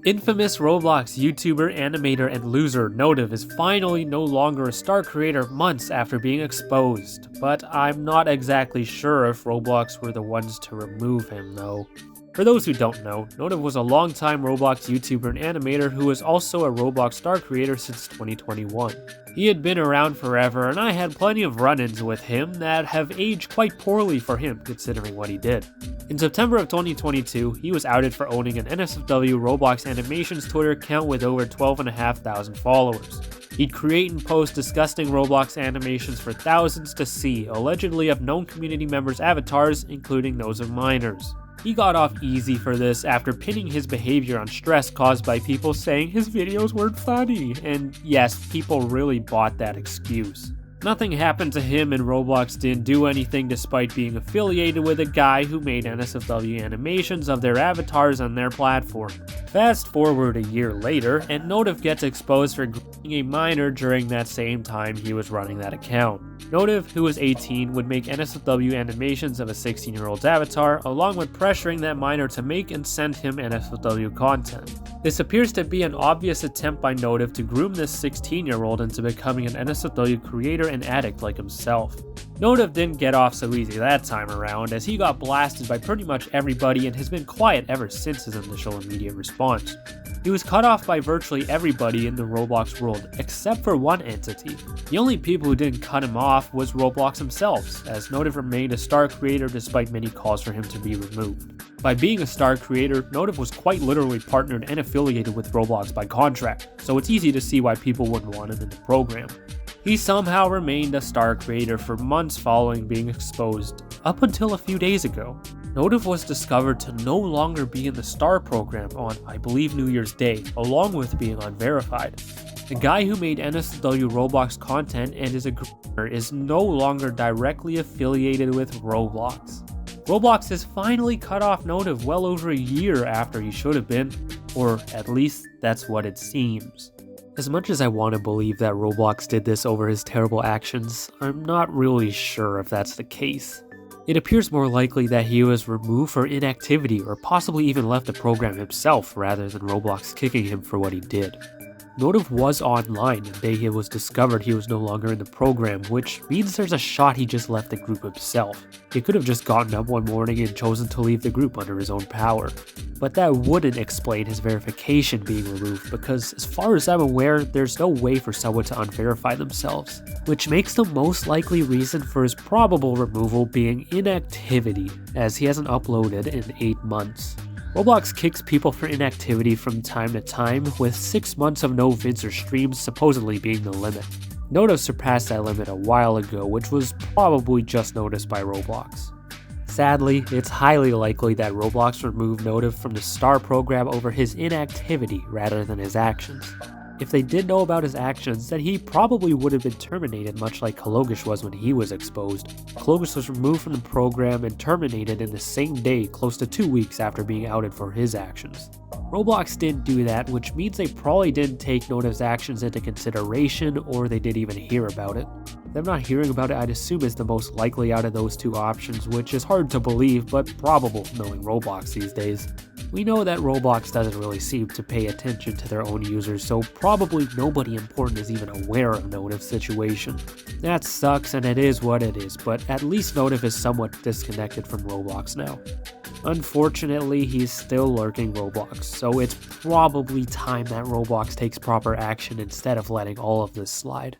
Infamous Roblox YouTuber, animator, and loser Notive is finally no longer a star creator months after being exposed, but I'm not exactly sure if Roblox were the ones to remove him though. For those who don't know, Notive was a longtime Roblox YouTuber and animator who was also a Roblox star creator since 2021. He had been around forever, and I had plenty of run-ins with him that have aged quite poorly for him considering what he did. In September of 2022, he was outed for owning an NSFW Roblox Animations Twitter account with over 12,500 followers. He'd create and post disgusting Roblox animations for thousands to see, allegedly of known community members' avatars, including those of minors. He got off easy for this after pinning his behavior on stress caused by people saying his videos weren't funny, and yes, people really bought that excuse. Nothing happened to him, and Roblox didn't do anything despite being affiliated with a guy who made NSFW animations of their avatars on their platform. Fast forward a year later, and Notive gets exposed for grooming a minor during that same time he was running that account. Notive, who was 18, would make NSFW animations of a 16-year-old's avatar, along with pressuring that minor to make and send him NSFW content. This appears to be an obvious attempt by Notive to groom this 16-year-old into becoming an NSFW creator and addict like himself. Notive didn't get off so easy that time around, as he got blasted by pretty much everybody and has been quiet ever since his initial immediate response. He was cut off by virtually everybody in the Roblox world, except for one entity. The only people who didn't cut him off was Roblox themselves, as Notive remained a star creator despite many calls for him to be removed. By being a star creator, Notive was quite literally partnered and affiliated with Roblox by contract, so it's easy to see why people wouldn't want him in the program. He somehow remained a star creator for months following being exposed, up until a few days ago. Notive was discovered to no longer be in the star program on, I believe, New Year's Day, along with being unverified. The guy who made NSFW Roblox content and is a groomer is no longer directly affiliated with Roblox. Roblox has finally cut off Notive well over a year after he should have been, or at least that's what it seems. As much as I want to believe that Roblox did this over his terrible actions, I'm not really sure if that's the case. It appears more likely that he was removed for inactivity or possibly even left the program himself rather than Roblox kicking him for what he did. Notive was online the day it was discovered he was no longer in the program, which means there's a shot he just left the group himself. He could have just gotten up one morning and chosen to leave the group under his own power. But that wouldn't explain his verification being removed, because as far as I'm aware, there's no way for someone to unverify themselves, which makes the most likely reason for his probable removal being inactivity, as he hasn't uploaded in 8 months. Roblox kicks people for inactivity from time to time, with 6 months of no vids or streams supposedly being the limit. Notive surpassed that limit a while ago, which was probably just noticed by Roblox. Sadly, it's highly likely that Roblox removed Notive from the star program over his inactivity rather than his actions. If they did know about his actions, then he probably would have been terminated, much like Kalogish was when he was exposed. Kalogish was removed from the program and terminated in the same day, close to 2 weeks after being outed for his actions. Roblox didn't do that, which means they probably didn't take Notive's actions into consideration, or they didn't even hear about it. Them not hearing about it, I'd assume, is the most likely out of those two options, which is hard to believe, but probable knowing Roblox these days. We know that Roblox doesn't really seem to pay attention to their own users, so probably nobody important is even aware of Notive's situation. That sucks, and it is what it is, but at least Notive is somewhat disconnected from Roblox now. Unfortunately, he's still lurking Roblox, so it's probably time that Roblox takes proper action instead of letting all of this slide.